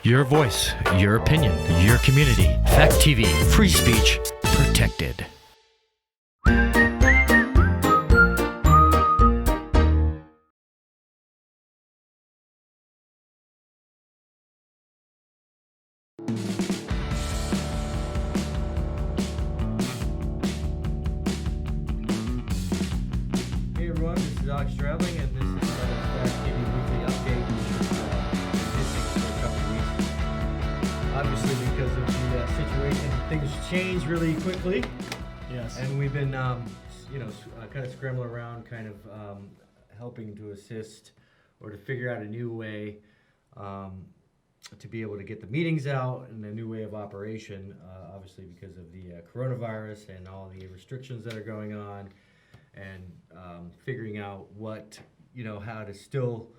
Your voice, your opinion, your community. Fact TV, free speech protected. Hey everyone, this is Alex Stradling, and this is Fact TV Weekly Update, which is missing for a couple of weeks. Obviously, because of the situation, things change really quickly. Yes. And we've been, kind of scrambling around, kind of helping to assist or to figure out a new way to be able to get the meetings out and a new way of operation, obviously because of the coronavirus and all the restrictions that are going on. And figuring out how to still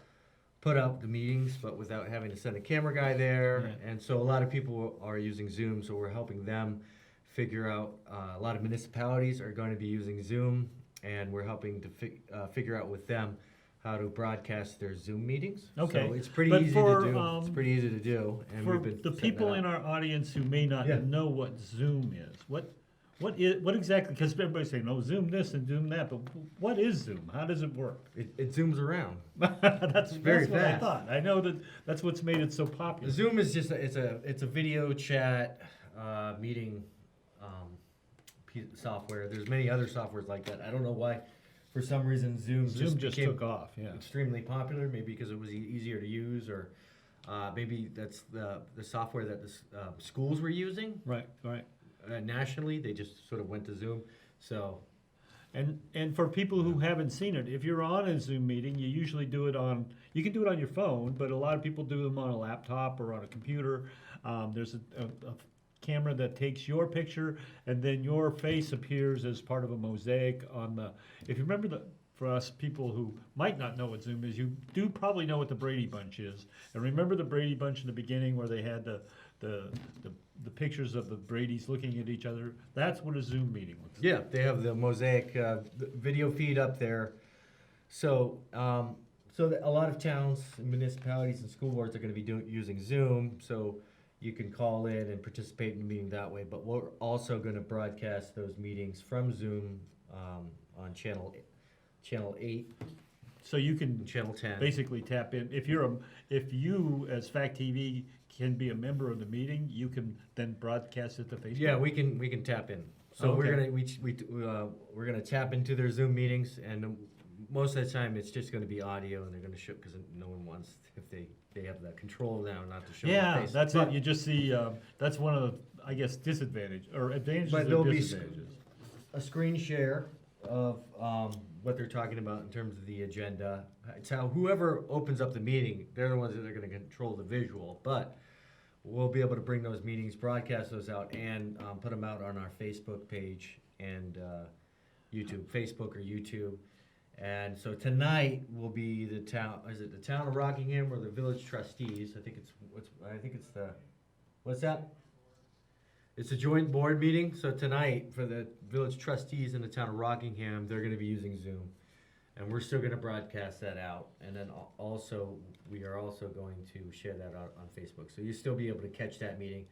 put up the meetings, but without having to send a camera guy there. Right. And so a lot of people are using Zoom, so we're helping them figure out. A lot of municipalities are going to be using Zoom, and we're helping to figure out with them how to broadcast their Zoom meetings. Okay. So it's pretty But easy for, to do. It's pretty easy to do. And For we've been the setting people that in up. our audience who may not Yeah. know what Zoom is, what exactly? Because everybody's saying, "Oh, Zoom this and Zoom that," but what is Zoom? How does it work? It zooms around. that's very what I fast. thought. I know that's what's made it so popular. Zoom is just it's a video chat meeting software. There's many other softwares like that. I don't know why, for some reason, Zoom just became took off. Yeah. extremely popular. Maybe because it was easier to use, or maybe that's the software that the schools were using Right. nationally. They just sort of went to Zoom. So And for people who haven't seen it, if you're on a Zoom meeting, you usually do it on. You can do it on your phone, but a lot of people do them on a laptop or on a computer. There's a camera that takes your picture, and then your face appears as part of a mosaic on the. If you remember for us people who might not know what Zoom is, you do probably know what the Brady Bunch is. And remember the Brady Bunch in the beginning where they had the pictures of the Bradys looking at each other? That's what a Zoom meeting looks like. yeah, they have the mosaic video feed up there. So a lot of towns, and municipalities, and school boards are going to be using Zoom. So you can call in and participate in the meeting that way. But we're also going to broadcast those meetings from Zoom on channel 8, So you can and channel 10. basically tap in. If you as Fact TV can be a member of the meeting, you can then broadcast it to Facebook. Yeah, we can tap in. So Okay. we're gonna tap into their Zoom meetings, and most of the time it's just gonna be audio, and they're gonna show because no one wants if they have that control now not to show their Yeah, face. that's But- it. You just see. That's one of the, I guess, disadvantages or advantages But or there'll be disadvantages. a screen share of what they're talking about in terms of the agenda. It's how whoever opens up the meeting, they're the ones that are going to control the visual. But we'll be able to bring those meetings, broadcast those out, and put them out on our Facebook page and YouTube, Facebook or YouTube. And so tonight will be the town. Is it the town of Rockingham or the village trustees? I think it's what's that? It's a joint board meeting, so tonight for the village trustees in the town of Rockingham, they're going to be using Zoom, and we're still going to broadcast that out. And then we are also going to share that out on Facebook, so you'll still be able to catch that meeting.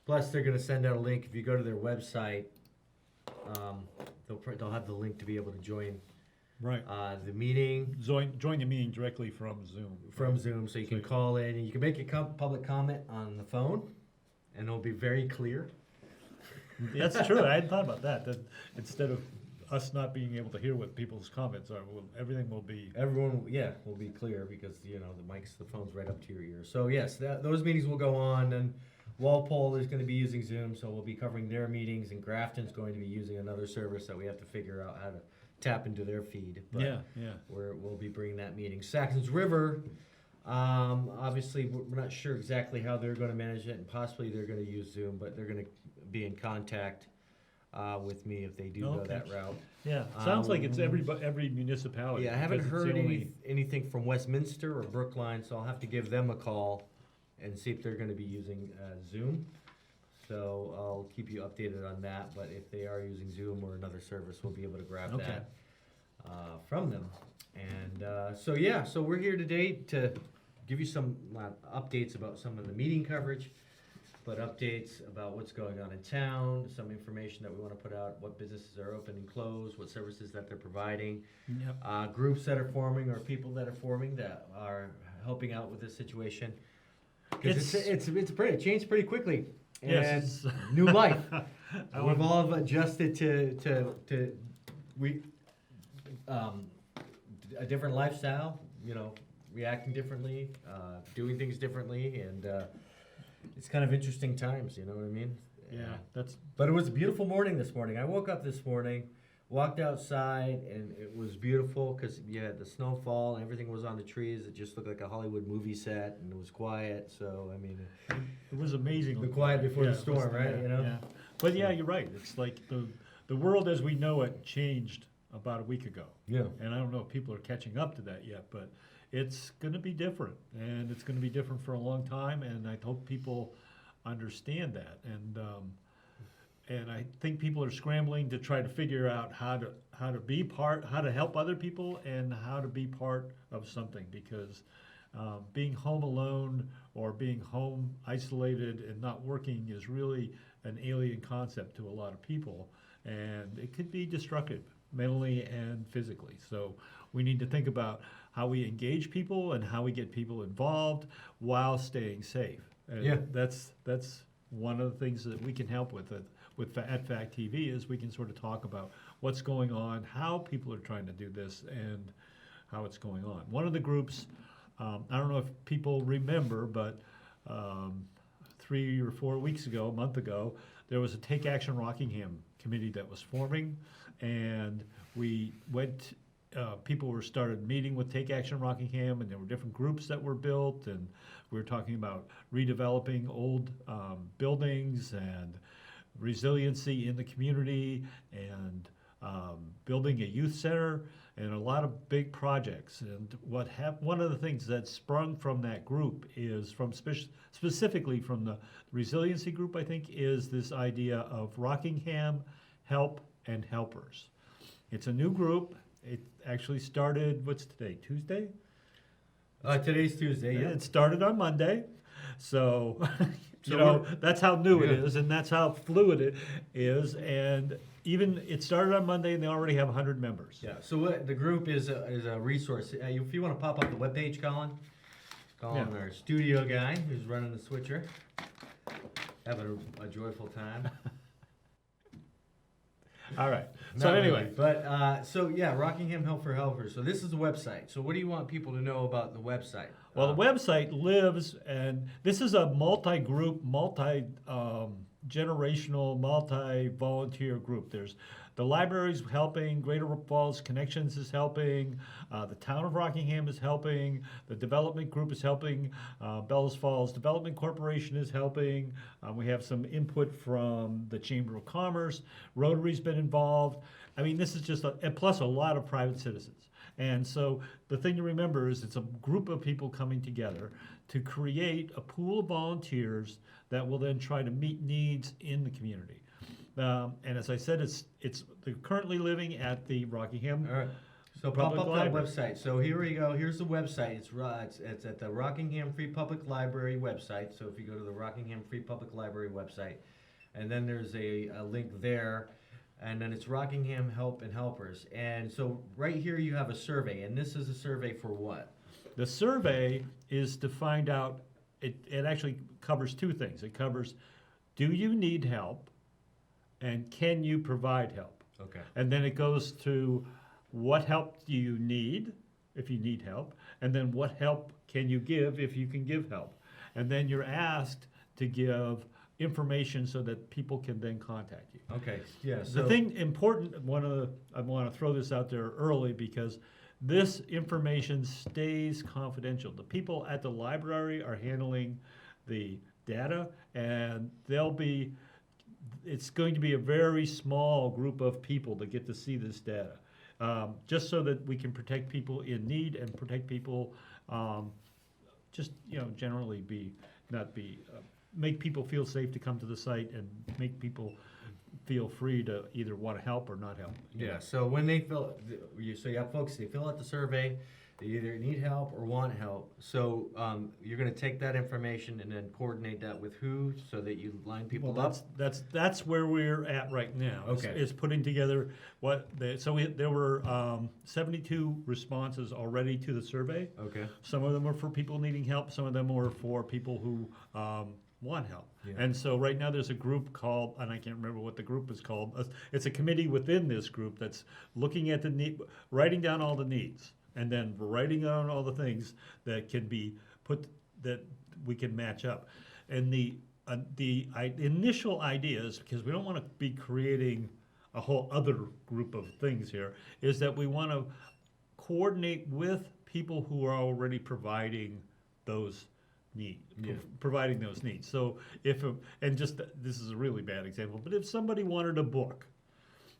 Plus, they're going to send out a link if you go to their website. They'll have the link to be able to join Right. the meeting Join the meeting directly from Zoom. from Zoom, so you can call in and you can make a public comment on the phone, and it'll be very clear. That's true. I hadn't thought about that. That instead of us not being able to hear what people's comments are, everything will be. Everyone, will be clear because the phone's right up to your ear. So yes, those meetings will go on, and Walpole is going to be using Zoom, so we'll be covering their meetings, and Grafton's going to be using another service that we have to figure out how to tap into their feed. But Yeah. we'll be bringing that meeting. Saxon's River, obviously we're not sure exactly how they're going to manage it, and possibly they're going to use Zoom, but they're going to be in contact with me if they do go Okay. that route. Yeah. Sounds like it's every municipality. Yeah, I haven't because it's heard the only- anything from Westminster or Brookline, so I'll have to give them a call and see if they're going to be using Zoom. So I'll keep you updated on that. But if they are using Zoom or another service, we'll be able to grab Okay. that from them. And so we're here today to give you some updates about some of the meeting coverage, but updates about what's going on in town, some information that we want to put out, what businesses are open and closed, what services that they're providing, Yep. groups that are forming or people that are forming that are helping out with this situation. Because it's pretty changed pretty quickly. And Yes. new life. I We've would- all adjusted to a different lifestyle, reacting differently, doing things differently, and it's kind of interesting times, you know what I mean? Yeah, But it was a beautiful morning this morning. I woke up this morning, walked outside, and it was beautiful because you had the snowfall and everything was on the trees. It just looked like a Hollywood movie set, and it was quiet. So, I mean, it was amazing. the quiet before the it was- storm, right? yeah, yeah. But yeah, you're right. It's like the world as we know it changed about a week ago. Yeah. And I don't know if people are catching up to that yet, but it's going to be different, and it's going to be different for a long time. And I hope people understand that. And I think people are scrambling to try to figure out how to help other people, and how to be part of something, because being home alone or being home isolated and not working is really an alien concept to a lot of people, and it could be destructive mentally and physically. So we need to think about how we engage people and how we get people involved while staying safe. And Yeah. that's one of the things that we can help with at Fact TV, is we can sort of talk about what's going on, how people are trying to do this, and how it's going on. One of the groups, I don't know if people remember, but 3 or 4 weeks ago, a month ago, there was a Take Action Rockingham committee that was forming, and we went. People started meeting with Take Action Rockingham, and there were different groups that were built, and we were talking about redeveloping old buildings and resiliency in the community, and building a youth center, and a lot of big projects. And one of the things that sprung from that group is specifically from the resiliency group, I think, is this idea of Rockingham Help and Helpers. It's a new group. It actually started, what's today, Tuesday? Today's Tuesday, yeah. It started on Monday. So, So that's how new it Yeah. is, and that's how fluid it is. And even it started on Monday, and they already have 100 members. Yeah, so the group is a resource. If you want to pop up the webpage, Colin, Yeah. our studio guy who's running the switcher, having a joyful time. All right. So Not anyway, really, but Rockingham Help for Helpers. So this is the website. So what do you want people to know about the website? well, the website lives, and this is a multi-group, multi-generational, multi-volunteer group. There's the library's helping, Greater Falls Connections is helping, the town of Rockingham is helping, the development group is helping, Bellows Falls Development Corporation is helping. We have some input from the Chamber of Commerce. Rotary's been involved. I mean, this is just and plus a lot of private citizens. And so the thing to remember is it's a group of people coming together to create a pool of volunteers that will then try to meet needs in the community. And as I said, they're currently living at the Rockingham. All right. So Public pop up Library. that website. So here we go. Here's the website. It's at the Rockingham Free Public Library website. So if you go to the Rockingham Free Public Library website, and then there's a link there, and then it's Rockingham Help and Helpers. And so right here you have a survey, and this is a survey for what? The survey is to find out, it actually covers two things. It covers, do you need help, and can you provide help? Okay. And then it goes to, what help do you need, if you need help, and then what help can you give if you can give help? And then you're asked to give information so that people can then contact you. Okay. Yeah. So The thing important, I want to throw this out there early, because this information stays confidential. The people at the library are handling the data, and it's going to be a very small group of people that get to see this data, just so that we can protect people in need and protect people, generally make people feel safe to come to the site, and make people feel free to either want to help or not help. yeah. So when they so you have folks, they fill out the survey, They either need help or want help. So you're going to take that information and then coordinate that with who, so that you line people Well, up. that's where we're at right now. Okay. Is putting together there were 72 responses already to the survey. Okay. Some of them were for people needing help. Some of them were for people who want help. Yeah. And so right now there's a group called, and I can't remember what the group is called. It's a committee within this group that's looking at the need, writing down all the needs, and then writing down all the things that can be put that we can match up. And the initial ideas, because we don't want to be creating a whole other group of things here, is that we want to coordinate with people who are already providing those providing those needs. So this is a really bad example, but if somebody wanted a book,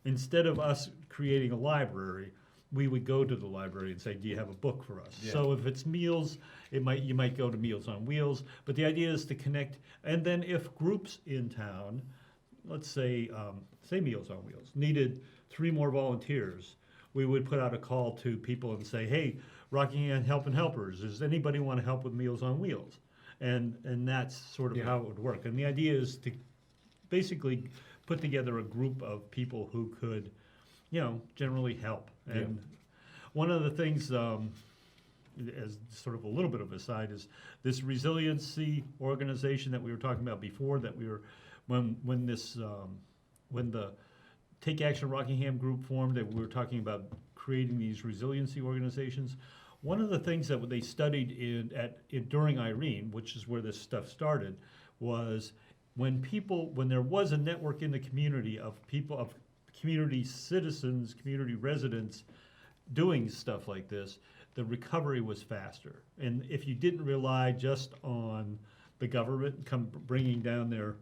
instead of us creating a library, we would go to the library and say, do you have a book for us? Yeah. So if it's meals, you might go to Meals on Wheels, but the idea is to connect. And then if groups in town, let's say Meals on Wheels, needed 3 more volunteers, we would put out a call to people and say, hey, Rockingham Helping Helpers, does anybody want to help with Meals on Wheels? And that's sort of how it would work. And the idea is to basically put together a group of people who could, generally help. And one of the things, as sort of a little bit of a side, is this resiliency organization that we were talking about before, that we were, when the Take Action Rockingham group formed, and we were talking about creating these resiliency organizations. One of the things that they studied during Irene, which is where this stuff started, was when there was a network in the community of people, of community citizens, community residents doing stuff like this, the recovery was faster. And if you didn't rely just on the government bringing down their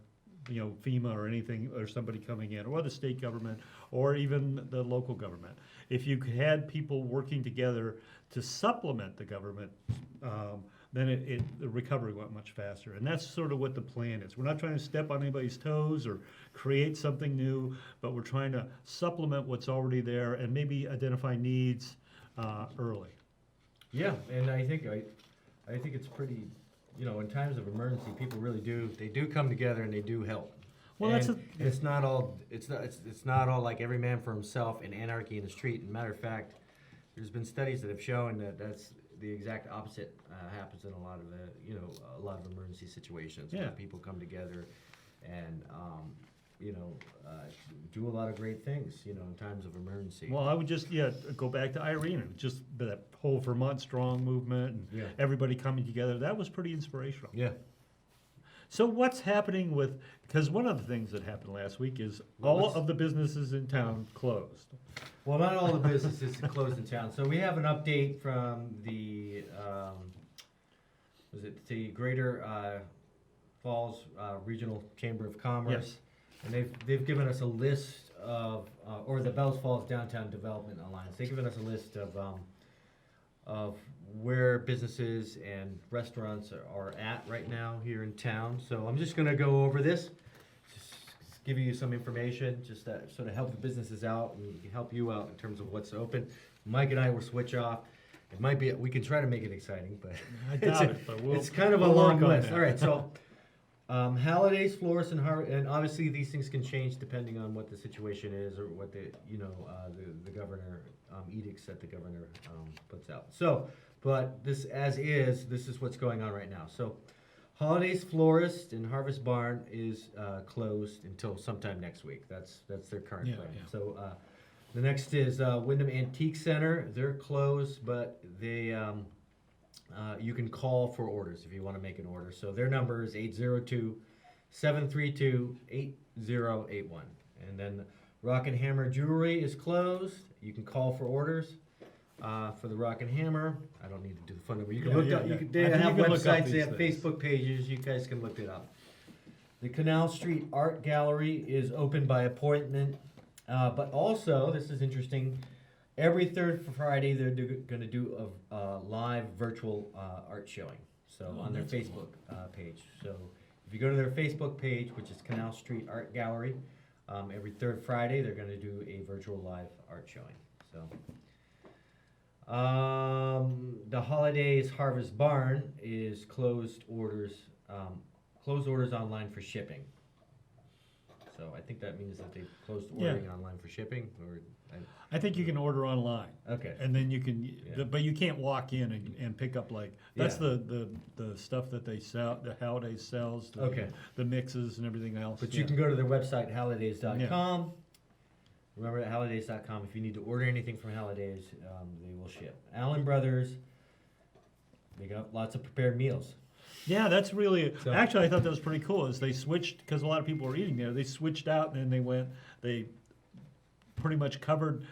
FEMA or anything, or somebody coming in, or the state government, or even the local government. If you had people working together to supplement the government, then the recovery went much faster. And that's sort of what the plan is. We're not trying to step on anybody's toes or create something new, but we're trying to supplement what's already there and maybe identify needs early. Yeah, and I think it's pretty. In times of emergency, people really do come together and they do help. Well, it's not all like every man for himself and anarchy in the street. And matter of fact, there's been studies that have shown that that's the exact opposite happens in a lot of emergency situations. Yeah. Where people come together and do a lot of great things, in times of emergency. Well, I would just go back to Irene, and just that whole Vermont Strong movement and everybody coming together. That was pretty inspirational. Yeah. So what's happening because one of the things that happened last week is all of the businesses in town closed. Well, not all the businesses closed in town. So we have an update from the Greater Falls Regional Chamber of Commerce. Yes. And they've given us a list of, or the Bells Falls Downtown Development Alliance. They've given us a list of where businesses and restaurants are at right now here in town. So I'm just going to go over this, just give you some information, just to sort of help the businesses out and help you out in terms of what's open. Mike and I will switch off. It might be, we can try to make it exciting, but I doubt it, but it's kind of a long list. That. All right, so holidays, florists, and obviously these things can change depending on what the situation is or what the governor edicts that the governor puts out. So, but this is what's going on right now. So, holidays, florist, and Harvest Barn is closed until sometime next week. That's their current plan. Yeah. So, the next is Wyndham Antique Center. They're closed, but they you can call for orders if you want to make an order. So their number is 802-732-8081. And then Rock and Hammer Jewelry is closed. You can call for orders for the Rock and Hammer. I don't need to do the phone number. You can look up. They have websites. They have Facebook pages. You guys can look it up. The Canal Street Art Gallery is open by appointment. But also, this is interesting, every third Friday they're going to do a live virtual art showing. So on their Facebook page. So if you go to their Facebook page, which is Canal Street Art Gallery, every third Friday they're going to do a virtual live art showing. So The Holidays Harvest Barn is closed orders online for shipping. So I think that means that they closed ordering online for shipping, or I think you can order online. okay. And then you can, but you can't walk in and pick up that's Yeah. the stuff that they sell, the Holidays sells, Okay. the mixes and everything else. But you can go to their website, holidays.com. Remember, at holidays.com, if you need to order anything from Holidays, they will ship. Allen Brothers, they got lots of prepared meals. Yeah, that's really, So- actually, I thought that was pretty cool, is they switched, because a lot of people were eating there, they switched out and then they pretty much covered,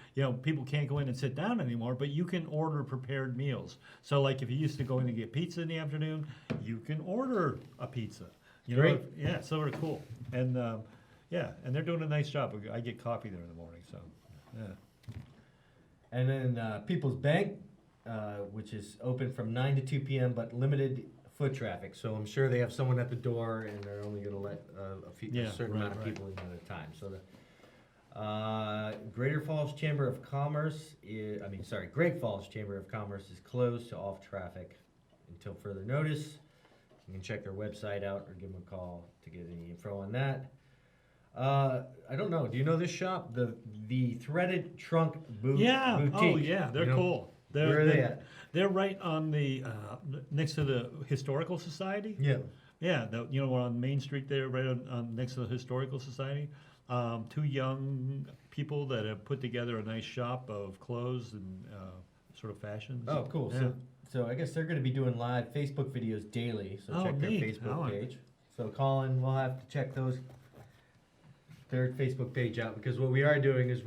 people can't go in and sit down anymore, but you can order prepared meals. So like if you used to go in and get pizza in the afternoon, you can order a pizza. Great. Yeah, so very cool. And, and they're doing a nice job. I get coffee there in the morning, so, yeah. And then People's Bank, which is open from 9 to 2 p.m., but limited foot traffic. So I'm sure they have someone at the door, and they're only going to let a certain amount of people in at a time. So the Greater Falls Chamber of Commerce Great Falls Chamber of Commerce is closed to off traffic until further notice. You can check their website out or give them a call to get any info on that. I don't know. Do you know this shop? The Threaded Trunk Boutique. Oh yeah, they're cool. Where are they at? They're right on the next to the Historical Society. Yeah. Yeah, we're on Main Street there, right on next to the Historical Society. Two young people that have put together a nice shop of clothes and sort of fashions. Oh, cool. Yeah. So I guess they're going to be doing live Facebook videos daily. So check their neat. Facebook page. So Colin, we'll have to check their Facebook page out, because what we are doing is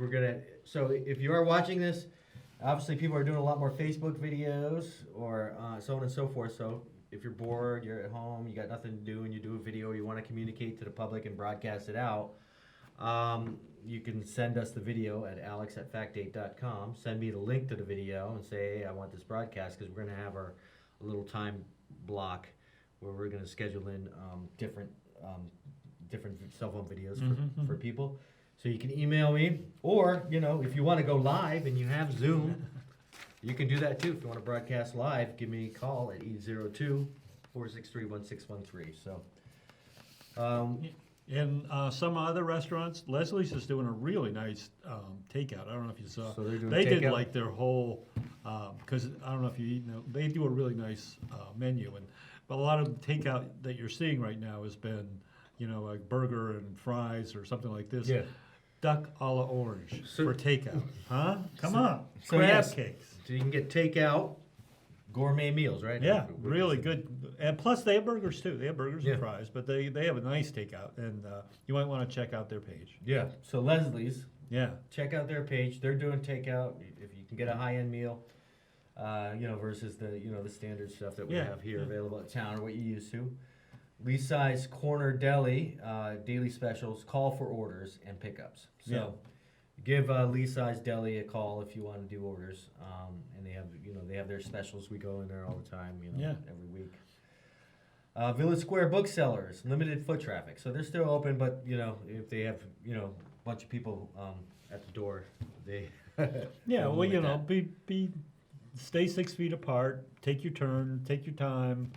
so if you are watching this, obviously people are doing a lot more Facebook videos or so on and so forth. So if you're bored, you're at home, you got nothing to do, and you do a video, you want to communicate to the public and broadcast it out, you can send us the video at alex@fact8.com. Send me the link to the video and say, hey, I want this broadcast, because we're going to have a little time block where we're going to schedule in different cell phone videos for people. So you can email me, or, if you want to go live and you have Zoom, you can do that too. If you want to broadcast live, give me a call at 802-463-1613. So, in some other restaurants, Leslie's is doing a really nice takeout. I don't know if you saw. So they're doing They did takeout? like their whole, because I don't know if you eat, they do a really nice menu. But a lot of takeout that you're seeing right now has been, like burger and fries or something like this. Yeah. Duck a la orange for takeout. Huh? Come on. so Crab yes. cakes. So you can get takeout gourmet meals, right? Yeah, really good. And plus they have burgers too. They have burgers Yeah. and fries, but they have a nice takeout. And you might want to check out their page. Yeah. So Leslie's, Yeah. check out their page. They're doing takeout. If you can get a high-end meal, versus the standard stuff that we have here available at town, or what you used to. Leasai's Corner Deli, daily specials, call for orders and pickups. So give Leasai's Deli a call if you want to do orders. And they have their specials. We go in there all the time, every week. Village Square Booksellers, limited foot traffic. So they're still open, but if they have a bunch of people at the door, they Yeah, well, that. be stay 6 feet apart, take your turn, take your time,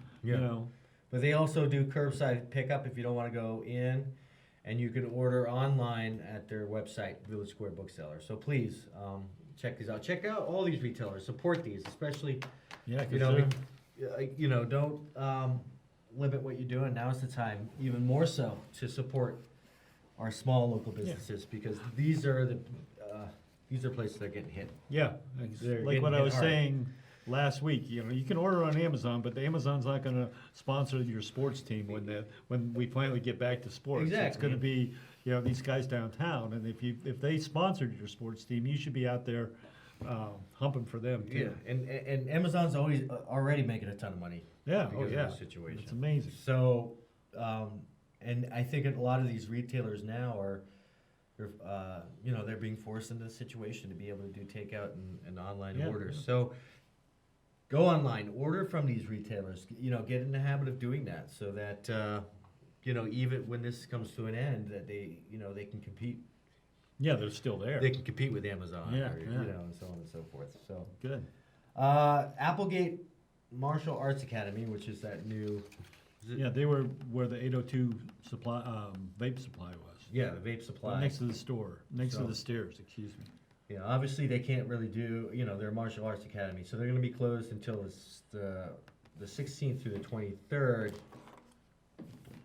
But they also do curbside pickup if you don't want to go in, and you can order online at their website, Village Square Bookseller. So please check these out. Check out all these retailers. Support these, especially don't limit what you're doing. Now's the time, even more so, to support our small local businesses, because these are places that are getting hit. Yeah, They're like what getting I was hit hard. saying last week. You can order on Amazon, but Amazon's not going to sponsor your sports team when we finally get back to sports. It's Exactly. going to be these guys downtown, and if they sponsored your sports team, you should be out there humping for them too. Yeah, and Amazon's already making a ton of money. Yeah, because of this situation. It's amazing. So, and I think a lot of these retailers now are, they're being forced into the situation to be able to do takeout and online orders. Yeah. So, go online, order from these retailers. Get in the habit of doing that, so that even when this comes to an end, that they can compete. Yeah, they're still there. They can compete with Amazon, Yeah, or, yeah. and so on and so forth. So. Good. Applegate Martial Arts Academy, which is that new. Yeah, they were where the 802 supply, vape supply was. Yeah, the vape supply. Next to the store, next to So- the stairs, excuse me. Yeah, obviously they can't really do, their martial arts academy, so they're going to be closed until the 16th through the 23rd.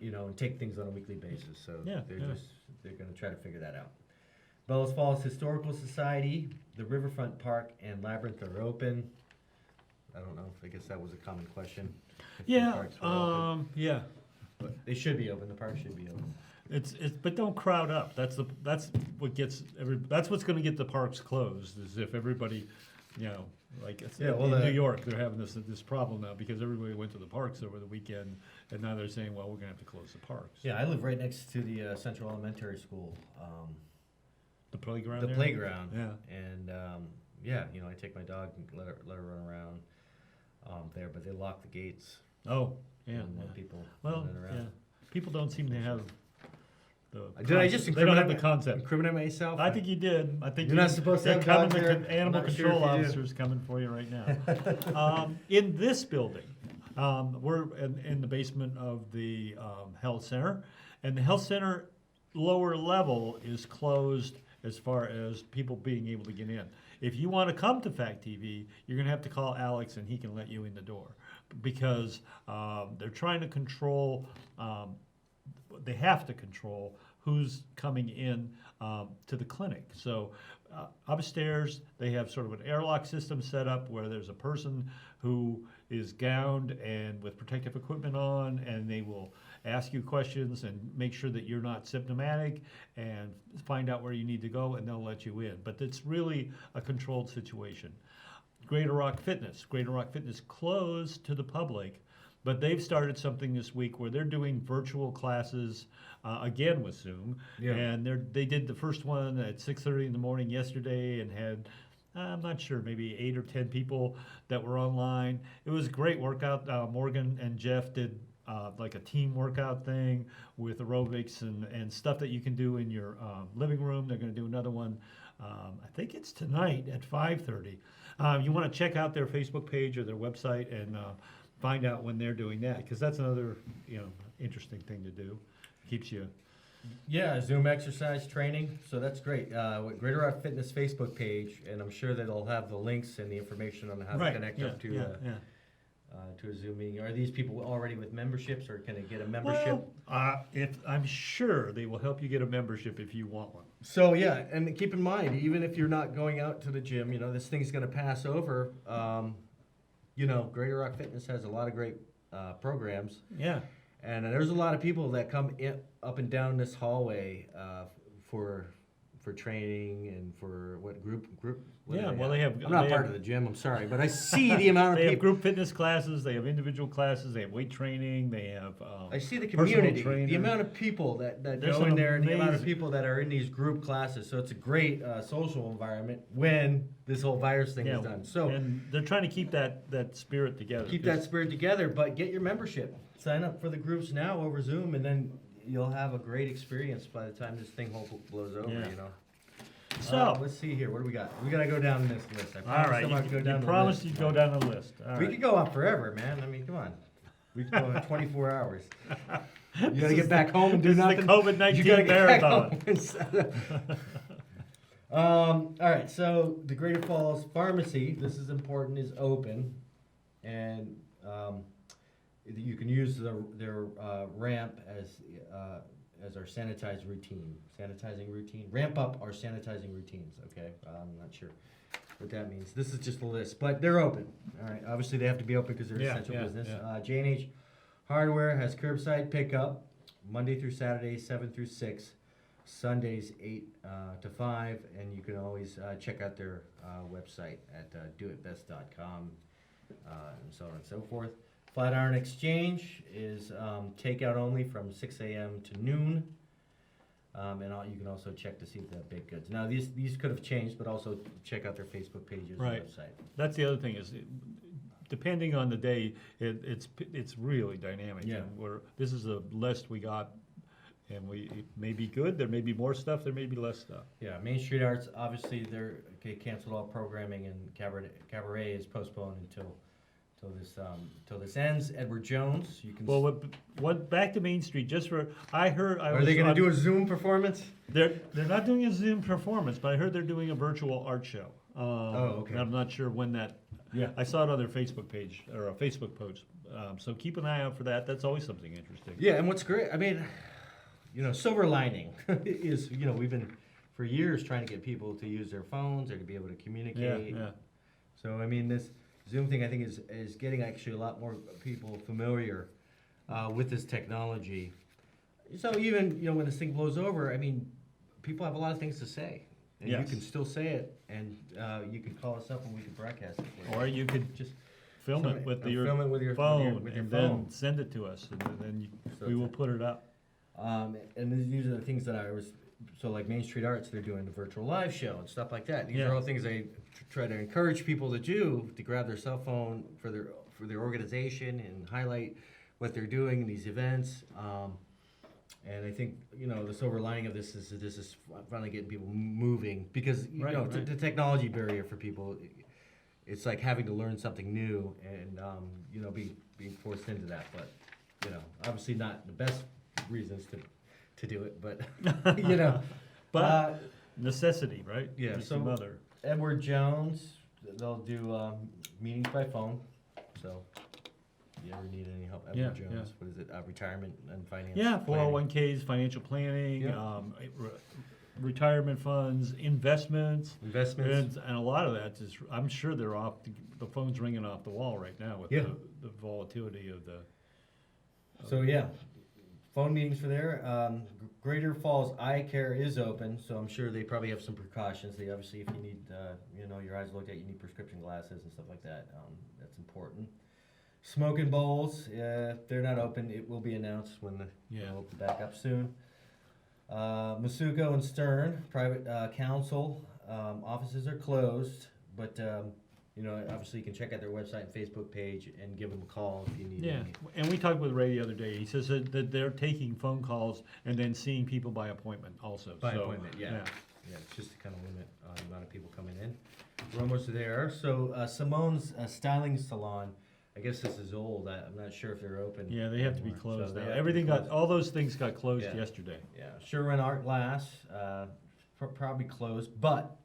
And take things on a weekly basis. So Yeah, they're yeah. they're going to try to figure that out. Bellows Falls Historical Society, the Riverfront Park, and Labyrinth are open. I don't know. I guess that was a common question. if the Yeah, parks were open. yeah. But they should be open. The park should be open. But don't crowd up. That's what gets that's what's going to get the parks closed. Is if everybody, like in New York, they're having this problem now because everybody went to the parks over the weekend, and now they're saying, well, we're going to have to close the parks. Yeah, I live right next to the Central Elementary School. The playground. The there? playground. Yeah. And I take my dog and let her run around there, but they lock the gates. Oh, yeah. And let Yeah. people Well, run around. yeah. People don't seem to have the. Did I just they don't have the concept. incriminate myself? I think you did. I think You're not supposed to they're have coming. dogs The there? animal I'm not sure control if you do. officer's coming for you right now. In this building, we're in the basement of the health center, and the health center lower level is closed as far as people being able to get in. If you want to come to Fact TV, you're going to have to call Alex, and he can let you in the door, because they're trying to control. They have to control who's coming in to the clinic. So upstairs, they have sort of an airlock system set up where there's a person who is gowned and with protective equipment on, and they will ask you questions and make sure that you're not symptomatic and find out where you need to go, and they'll let you in. But it's really a controlled situation. Greater Rock Fitness closed to the public, but they've started something this week where they're doing virtual classes again with Zoom. Yeah. And they did the first one at 6:30 in the morning yesterday and had, I'm not sure, maybe 8 or 10 people that were online. It was a great workout. Morgan and Jeff did like a team workout thing with aerobics and stuff that you can do in your living room. They're going to do another one. I think it's tonight at 5:30. You want to check out their Facebook page or their website and find out when they're doing that, because that's another interesting thing to do. Keeps you. Yeah, Zoom exercise training. So that's great. With Greater Rock Fitness Facebook page, and I'm sure that they'll have the links and the information on how to connect up to to a Zoom meeting. Are these people already with memberships, or can they get a membership? Well, I'm sure they will help you get a membership if you want one. So yeah, and keep in mind, even if you're not going out to the gym, this thing's going to pass over. Greater Rock Fitness has a lot of great programs. Yeah. And there's a lot of people that come up and down this hallway for training and for what group. What do Well, they have. I'm not they part have, of the gym. I'm sorry, but I see the amount of They have people. group fitness classes. They have individual classes. They have weight training. They have. I see the personal community, trainer. the amount of people that There's go some in there, and the amount of amazing- people that are in these group classes. So it's a great social environment when this whole virus thing is done. So and they're trying to keep that spirit together. keep that spirit together, but get your membership. Sign up for the groups now over Zoom, and then you'll have a great experience by the time this thing hopefully blows over. Yeah. You know. So, Let's see here. What do we got? We gotta go down this list. I all promised right, I'm not go you down the promised list. you'd go down the list. All We right. could go on forever, man. I mean, come on. We could go 24 hours. You This gotta is get back home and do this is the nothing. COVID-19 You gotta get back marathon. home and set up. All right, so the Greater Falls Pharmacy, this is important, is open, and you can use their ramp as our sanitizing routine. Ramp up our sanitizing routines. Okay, I'm not sure what that means. This is just a list, but they're open. All right, obviously they have to be open because they're essential business. Yeah. J&H Hardware has curbside pickup Monday through Saturday, 7 through 6. Sundays 8 to 5, and you can always check out their website at doitbest.com and so on and so forth. Flatiron Exchange is takeout only from 6 a.m. to noon, and you can also check to see if they have baked goods. Now these could have changed, but also check out their Facebook pages Right. and website. That's the other thing is, depending on the day, it's really dynamic. Yeah. And this is a list we got And it may be good, there may be more stuff, there may be less stuff. Yeah, Main Street Arts, obviously, they canceled all programming, and Cabaret is postponed until this ends. Edward Jones, you can. Well, what, back to Main Street, just for, Are they gonna do a Zoom performance? They're not doing a Zoom performance, but I heard they're doing a virtual art show. Okay. And I'm not sure when that, Yeah. I saw it on their Facebook page, or a Facebook post. So keep an eye out for that, that's always something interesting. Yeah, and what's great, I mean, silver lining is, we've been for years trying to get people to use their phones or to be able to communicate. Yeah. So, I mean, this Zoom thing, I think, is getting actually a lot more people familiar with this technology. So even, when this thing blows over, I mean, people have a lot of things to say. And Yes. you can still say it, and you can call us up and we can broadcast it for you. Or you could just film it with Or your film it with your phone, with your and phone. then send it to us, and then So we will put it up. And these are the things that so like Main Street Arts, they're doing the virtual live show and stuff like that. These Yeah. are all things I try to encourage people to do, to grab their cell phone for their organization and highlight what they're doing in these events. And I think, the silver lining of this is finally getting people moving, because, Right. the technology barrier for people, it's like having to learn something new and, being forced into that. But, obviously not the best reasons to do it, but, But necessity, right? yeah, Just so- some other. Edward Jones, they'll do meetings by phone, so if you ever need any help, Yeah, Edward Jones, what is it, retirement and finance? Yeah, planning. 401ks, financial planning, Yeah. retirement funds, investments. Investments. And a lot of that is, I'm sure they're the phone's ringing off the wall right now with Yeah. the volatility of the. So, yeah, phone meetings for there. Greater Falls Eye Care is open, so I'm sure they probably have some precautions. They obviously, if you need, your eyes looked at, you need prescription glasses and stuff like that. That's important. Smoking Bowls, they're not open. It will be announced when they'll open back up soon. Masuko and Stern, private counsel, offices are closed, but obviously you can check out their website and Facebook page and give them a call if you need. Yeah, any. and we talked with Ray the other day. He says that they're taking phone calls and then seeing people by appointment also. By So, appointment, yeah. Yeah, it's just to kind of limit the amount of people coming in. We're almost there. So Simone's styling salon, I guess this is old. I'm not sure if they're open. Yeah, they have to be anymore. closed So they now. have to be Everything closed. all those things got closed Yeah. yesterday. Yeah, Sherwin Art Glass, probably closed, but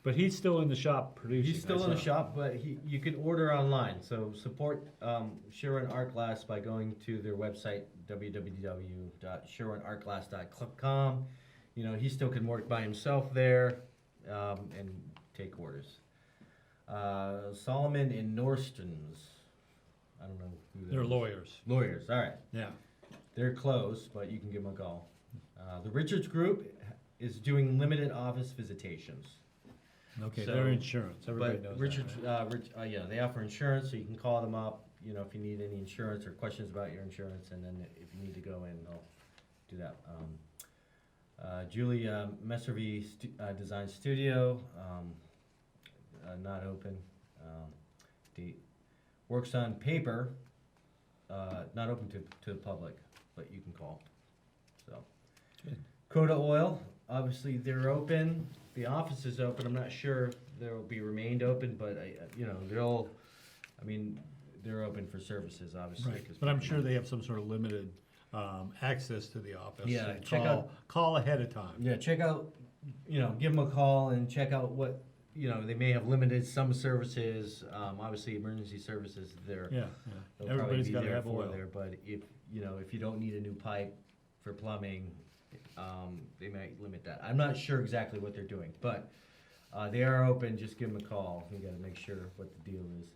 But he's still in the shop producing. he's still I in the saw. shop. But you can order online. So support Sherwin Art Glass by going to their website www.sherwinartglass.com. He still can work by himself there and take orders. Solomon and Norstons. I don't know who that They're is. lawyers. Lawyers, all right. Yeah. They're closed, but you can give them a call. The Richards Group is doing limited office visitations. Okay, So- they're insurance. Everybody knows But Richards, that. they offer insurance, so you can call them up, if you need any insurance or questions about your insurance, and then if you need to go in, they'll do that. Julie Messervy Design Studio, not open. Works on paper, not open to the public, but you can call. So, Good. Coda Oil, obviously they're open. The office is open. I'm not sure if they'll be remained open, but they're open for services, obviously. Right, 'cause but I'm people- sure they have some sort of limited access to the office. Yeah, and check call ahead of time. Yeah, check out, give them a call and check out what, they may have limited some services. Obviously, emergency services, they'll Yeah, probably everybody's be got to there have for oil. there. But if you don't need a new pipe for plumbing, they might limit that. I'm not sure exactly what they're doing, but they are open. Just give them a call. You got to make sure what the deal is.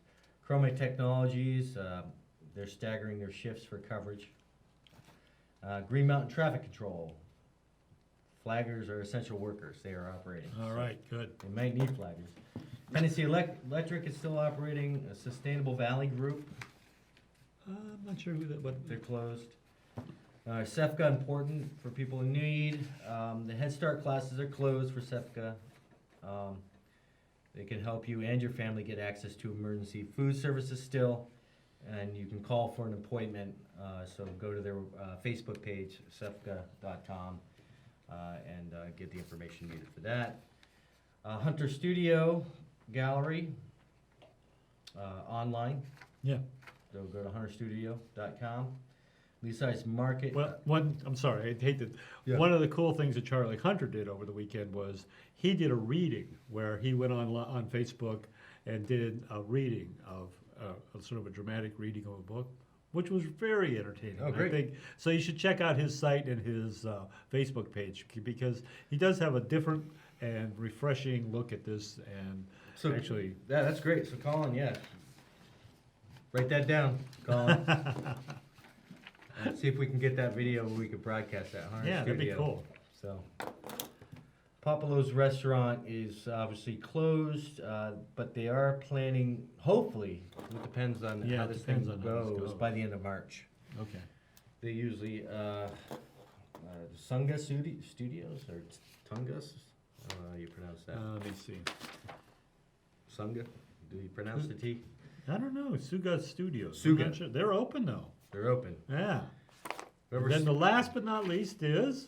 Chroma Technologies, they're staggering their shifts for coverage. Green Mountain Traffic Control. Flaggers are essential workers. They are operating. All So right, good. they might need flaggers. Tennessee Electric is still operating. A Sustainable Valley Group, I'm not sure what. they're closed. SEFCA, important for people in need. The Head Start classes are closed for SEFCA. They can help you and your family get access to emergency food services still. and you can call for an appointment. So go to their Facebook page, sepka.com, and get the information needed for that. Hunter Studio Gallery online. Yeah. So go to hunterstudio.com. Leaside Market. Well, I'm sorry, I hate to. Yeah. One of the cool things that Charlie Hunter did over the weekend was he did a reading where he went on Facebook and did a reading of a sort of a dramatic reading of a book, which was very entertaining. Oh, great. I think, so you should check out his site and his Facebook page because he does have a different and refreshing look at this. And So actually, yeah, that's great. So Colin, yeah, write that down, Colin. See if we can get that video where we could broadcast that. Hunter yeah, that'd be Studio. cool. So, Popolo's restaurant is obviously closed, but they are planning, hopefully, it depends on Yeah, how it this thing depends on how this goes, goes. by the end of March. Okay. They usually, Sunga Studios, or Tungus? I don't know how you pronounce that. Let me see. Sunga? Do you pronounce the T? I don't know. Suga Studios. Suga. I'm not sure. They're open though. They're open. Yeah. River, Then the last but not least is,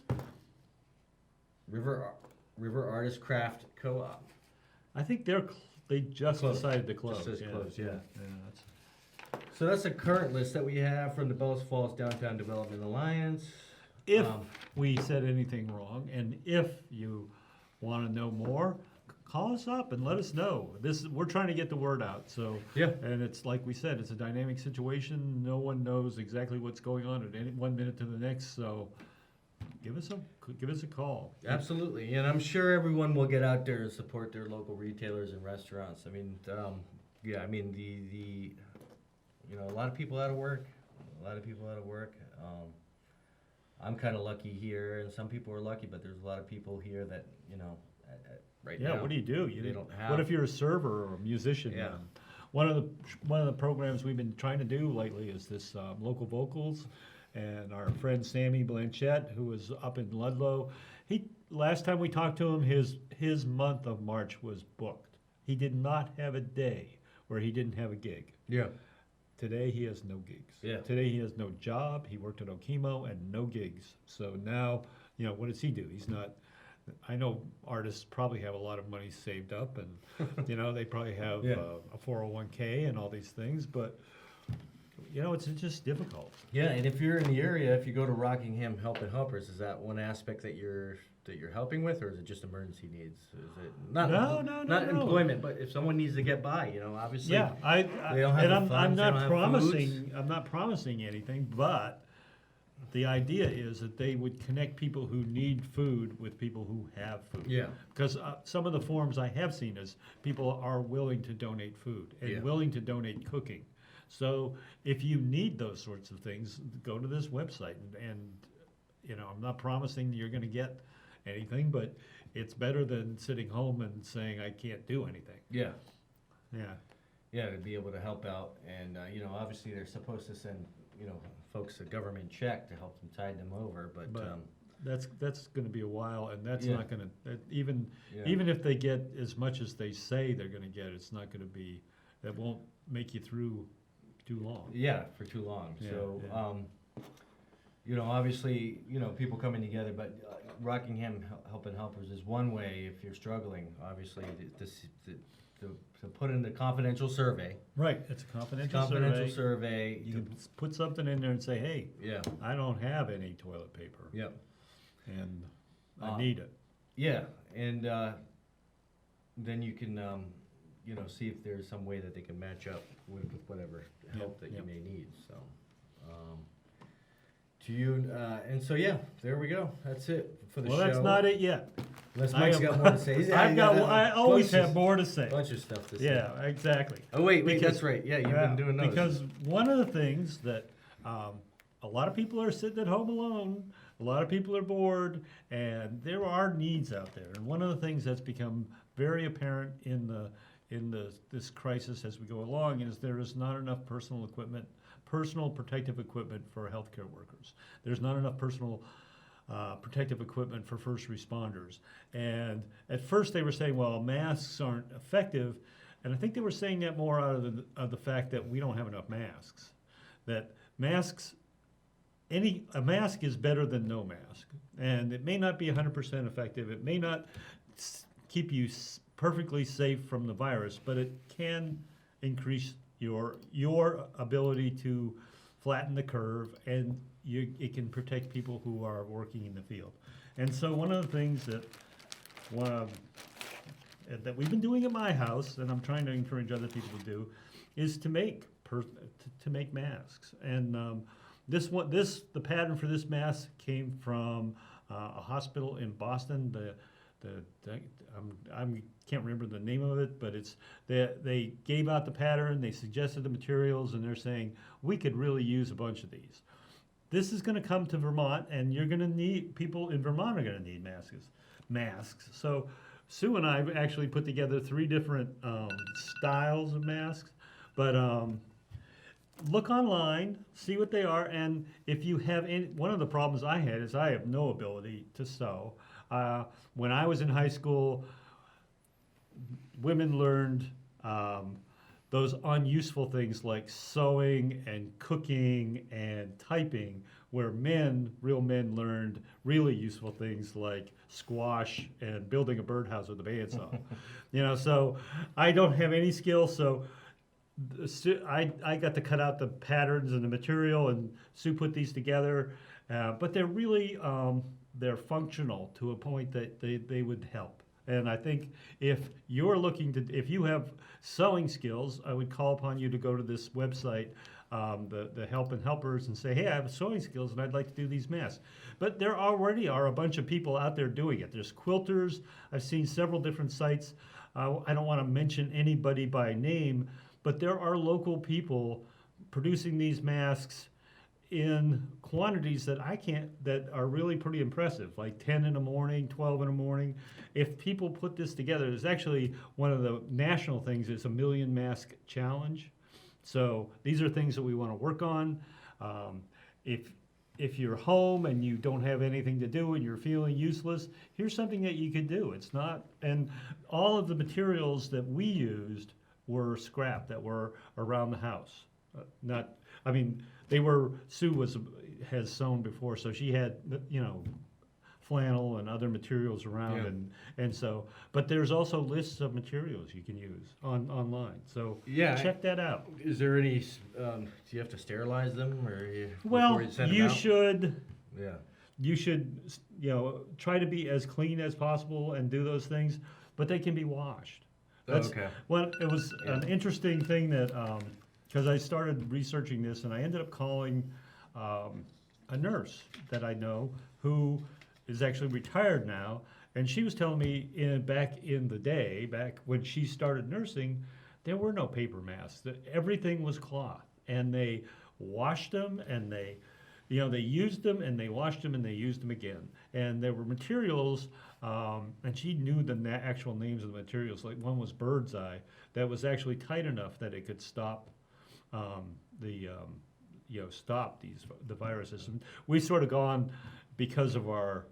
River Artist Craft Co-op. I think they just Closed. decided to close. Just says closed, yeah. That's, So that's the current list that we have from the Bells Falls Downtown Development Alliance. if Um, we said anything wrong, and if you want to know more, call us up and let us know. We're trying to get the word out. So Yeah. and it's like we said, it's a dynamic situation. No one knows exactly what's going on at any 1 minute to the next. So give us a call. Absolutely, and I'm sure everyone will get out there and support their local retailers and restaurants. I mean, yeah, I mean the a lot of people out of work. I'm kind of lucky here, and some people are lucky, but there's a lot of people here that right now. Yeah, what do you do? They don't have. What if you're a server or a musician? Yeah. One of the programs we've been trying to do lately is this local vocals, and our friend Sammy Blanchette, who is up in Ludlow, last time we talked to him, his month of March was booked. He did not have a day where he didn't have a gig. Yeah. Today he has no gigs. Yeah. Today he has no job. He worked at Okemo and no gigs. So now, what does he do? He's not. I know artists probably have a lot of money saved up, and they probably have Yeah. a 401k and all these things, but it's just difficult. Yeah, and if you're in the area, if you go to Rockingham Helping Helpers, is that one aspect that you're helping with, or is it just emergency needs? Is it not No. employment, but if someone needs to get by, obviously. Yeah, they don't have and the I'm funds, they not don't have promising. foods. I'm not promising anything, but the idea is that they would connect people who need food with people who have food. Yeah. Because some of the forms I have seen is people are willing to donate food and Yeah. willing to donate cooking. So if you need those sorts of things, go to this website and I'm not promising you're going to get anything, but it's better than sitting home and saying I can't do anything. Yeah. Yeah. Yeah, to be able to help out, and obviously they're supposed to send folks a government check to help them tide them over, but That's going to be a while, and that's Yeah. not going to even Yeah. even if they get as much as they say they're going to get, it's not going to be. That won't make you through too long. yeah, for too long. Yeah, So, yeah. obviously, people coming together, but Rockingham Helping Helpers is one way if you're struggling, obviously, to put in the confidential survey. Right, it's a confidential survey. You can put something in there and say, "Hey, Yeah. I don't have any toilet paper, Yep. and I need it." Yeah, and then you can, see if there's some way that they can match up with whatever help that you yep. may need. So, to you, and so yeah, there we go. That's it for the Well, show. that's not it yet. Unless Mike's got more to say. Yeah, I always bunch have of- more to say. Bunch of stuff to say. Yeah, exactly. Oh wait, Because- that's right. Yeah, you've been doing those. Because one of the things that a lot of people are sitting at home alone, a lot of people are bored, and there are needs out there. And one of the things that's become very apparent in this crisis as we go along is there is not enough personal protective equipment for healthcare workers. There's not enough personal protective equipment for first responders. And at first they were saying, well, masks aren't effective. And I think they were saying that more out of the fact that we don't have enough masks. That masks, a mask is better than no mask. And it may not be 100% effective. It may not keep you perfectly safe from the virus, but it can increase your ability to flatten the curve, and it can protect people who are working in the field. And so one of the things that we've been doing at my house, and I'm trying to encourage other people to do, is to make masks. And the pattern for this mask came from a hospital in Boston. I can't remember the name of it, but they gave out the pattern, they suggested the materials, and they're saying we could really use a bunch of these. This is going to come to Vermont, and people in Vermont are going to need masks. So Sue and I actually put together 3 different styles of masks, but look online, see what they are, and if you have one of the problems I had is I have no ability to sew. When I was in high school, women learned those unuseful things like sewing and cooking and typing, where real men learned really useful things like squash and building a birdhouse with a bandsaw. So I don't have any skill, so I got to cut out the patterns and the material, and Sue put these together, but they're really they're functional to a point that they would help. And I think if you have sewing skills, I would call upon you to go to this website, the Help and Helpers, and say, hey, I have sewing skills and I'd like to do these masks. But there already are a bunch of people out there doing it. There's quilters. I've seen several different sites. I don't want to mention anybody by name, but there are local people producing these masks in quantities that that are really pretty impressive, like 10 in the morning, 12 in the morning. If people put this together, there's actually one of the national things is a 1,000,000 mask challenge. So these are things that we want to work on. If you're home and you don't have anything to do and you're feeling useless, here's something that you could do. And all of the materials that we used were scrap that were around the house. Sue has sewn before, so she had, flannel and other materials around, but there's also lists of materials you can use online. So check that out. Is there any? Do you have to sterilize them, or well, before you send them you out? should. Yeah. You should, try to be as clean as possible and do those things, but they can be washed. Okay. Well, it was an interesting thing that because I started researching this, and I ended up calling a nurse that I know who is actually retired now, and she was telling me back in the day, back when she started nursing, there were no paper masks. Everything was cloth, and they washed them, and they used them, and they washed them, and they used them again. And there were materials, and she knew the actual names of the materials. Like one was bird's eye, that was actually tight enough that it could stop the viruses. And we sort of gone because of our,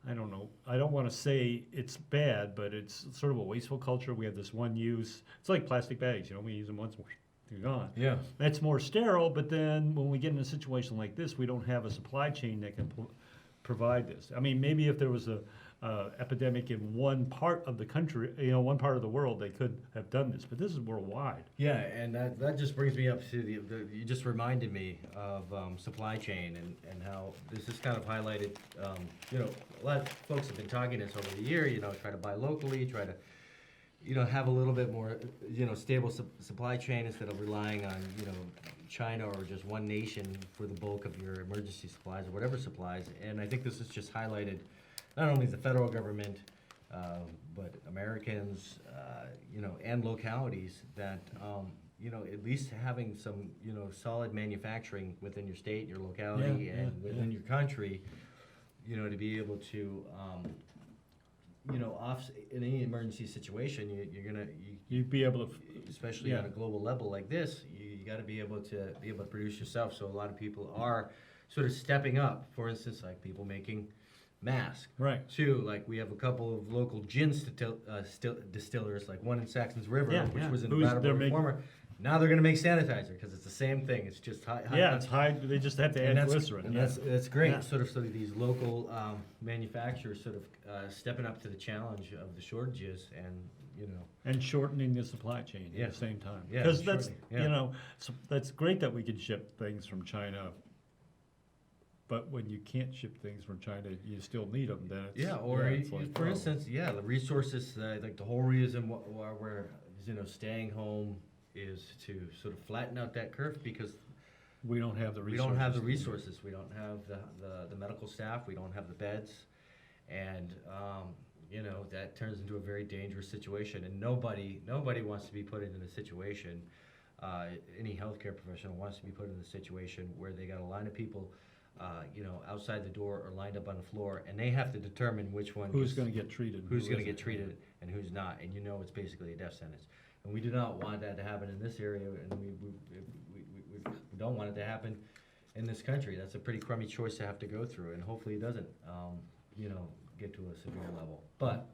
I don't know, I don't want to say it's bad, but it's sort of a wasteful culture. We have this one use. It's like plastic bags, we use them once, they're gone. Yeah. That's more sterile, but then when we get in a situation like this, we don't have a supply chain that can provide this. I mean, maybe if there was a epidemic in one part of the country, one part of the world, they could have done this, but this is worldwide. Yeah, and that just brings me up to you just reminded me of supply chain and how this is kind of highlighted. A lot of folks have been talking this over the year. Try to buy locally, try to have a little bit more stable supply chain instead of relying on China or just one nation for the bulk of your emergency supplies or whatever supplies. And I think this is just highlighted not only the federal government, but Americans, and localities that, at least having some, solid manufacturing within your state, your locality, and within your country, to be able to, in any emergency situation, You'd be able to, especially on a global level like this, you got to be able to produce yourself. So a lot of people are sort of stepping up. For instance, like people making mask. Right. Two, like we have a couple of local gin distillers, like one in Saxon's River, Yeah, which yeah. was in Who's- they're Brattleboro making- former. Now they're going to make sanitizer because it's the same thing. It's just high. Yeah, it's high. They just have to And add that's, glycerin. and Yeah. that's great. Yeah. Sort of these local manufacturers sort of stepping up to the challenge of the shortages, and And shortening the supply chain Yeah. at the same time. Yeah, Because that's, shortening, yeah. that's great that we can ship things from China. But when you can't ship things from China, you still need them, then it's. yeah. Or it's like a for problem. instance, the resources. Like the whole reason why we're staying home is to sort of flatten out that curve because We don't have the we resources. don't have the to do it. resources. We don't have the medical staff. We don't have the beds, and that turns into a very dangerous situation. And nobody wants to be put in a situation. Any healthcare professional wants to be put in a situation where they got a line of people, outside the door or lined up on the floor, and they have to determine which one Who's going to get treated? who's who going to isn't. get treated and who's not. And it's basically a death sentence. And we do not want that to happen in this area, and we don't want it to happen in this country. That's a pretty crummy choice to have to go through, and hopefully it doesn't, get to a severe level. But,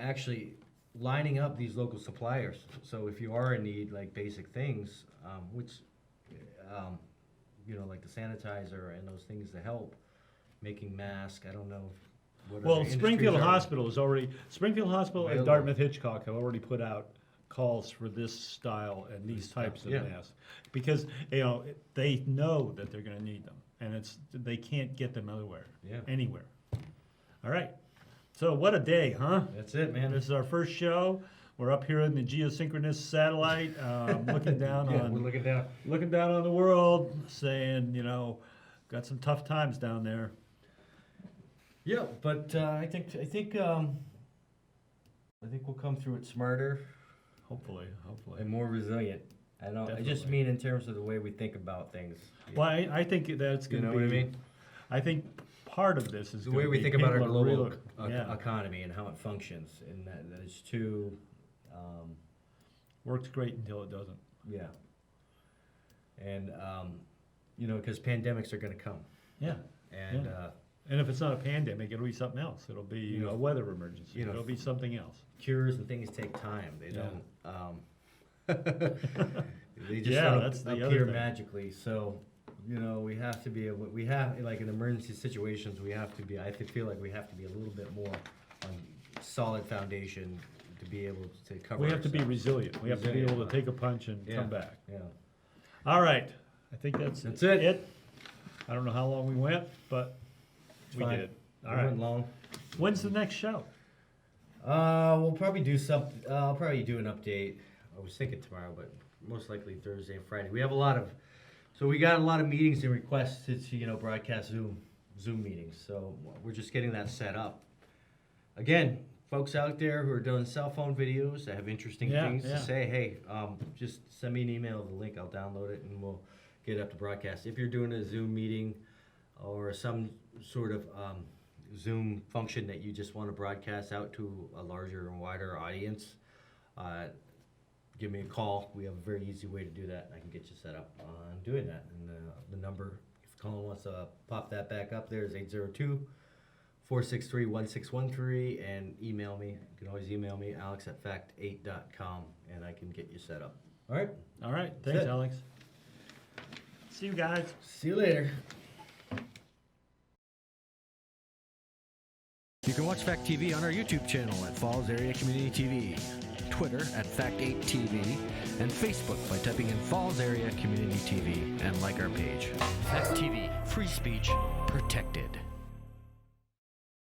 actually lining up these local suppliers. So if you are in need, like basic things, which, like the sanitizer and those things to help, making masks, I don't know. What Well, other Springfield industries are- Hospital Springfield Hospital and Available. Dartmouth Hitchcock have already put out calls for this style and these types of Yeah. masks. Because, they know that they're gonna need them, and they can't get them Yeah. anywhere. All right, so what a day, huh? That's it, man. This is our first show. We're up here in the geosynchronous satellite, looking down Yeah, on we're looking down. the world, saying, got some tough times down there. Yeah, but I think we'll come through it smarter Hopefully. and more resilient. I just Definitely. mean in terms of the way we think about things. Well, I think that's You going to know be. what I mean? I think part of this is The gonna way we be think about our people are global really- yeah, economy and how it functions, and that is too, works great until it doesn't. yeah. And because pandemics are going to come, Yeah, and Yeah. And if it's not a pandemic, it'll be something else. It'll be a weather emergency. It'll be something else. cures and things take time. They Yeah. don't. They just Yeah, don't that's the other appear thing. magically. So, we have to be able. We have like in emergency situations, we have to be. I feel like we have to be a little bit more on solid foundation to be able to cover. We have to be ourselves. resilient. We have to be Resilient, able to take a punch and Yeah. come back. Yeah. All right, I think that's it. I don't know how long we went, but we fine. did. All We right. went long. When's the next show? We'll probably do something. I'll probably do an update. I was thinking tomorrow, but most likely Thursday and Friday. We got a lot of meetings and requests to broadcast Zoom meetings. So we're just getting that set up. Again, folks out there who are doing cell phone videos that have interesting things to say, hey, just send me an email with the link. I'll download it and we'll get it up to broadcast. If you're doing a Zoom meeting or some sort of Zoom function that you just want to broadcast out to a larger and wider audience, give me a call. We have a very easy way to do that. I can get you set up on doing that. And the number, if Colin wants to pop that back up there, is 802-463-1613, and email me. You can always email me, alex@fact8.com, and I can get you set up. All right? All right, That's thanks, it. Alex. See you guys. See you later. You can watch Fact TV on our YouTube channel at Falls Area Community TV, Twitter at Fact8TV, and Facebook by typing in Falls Area Community TV and like our page. Fact TV, free speech protected.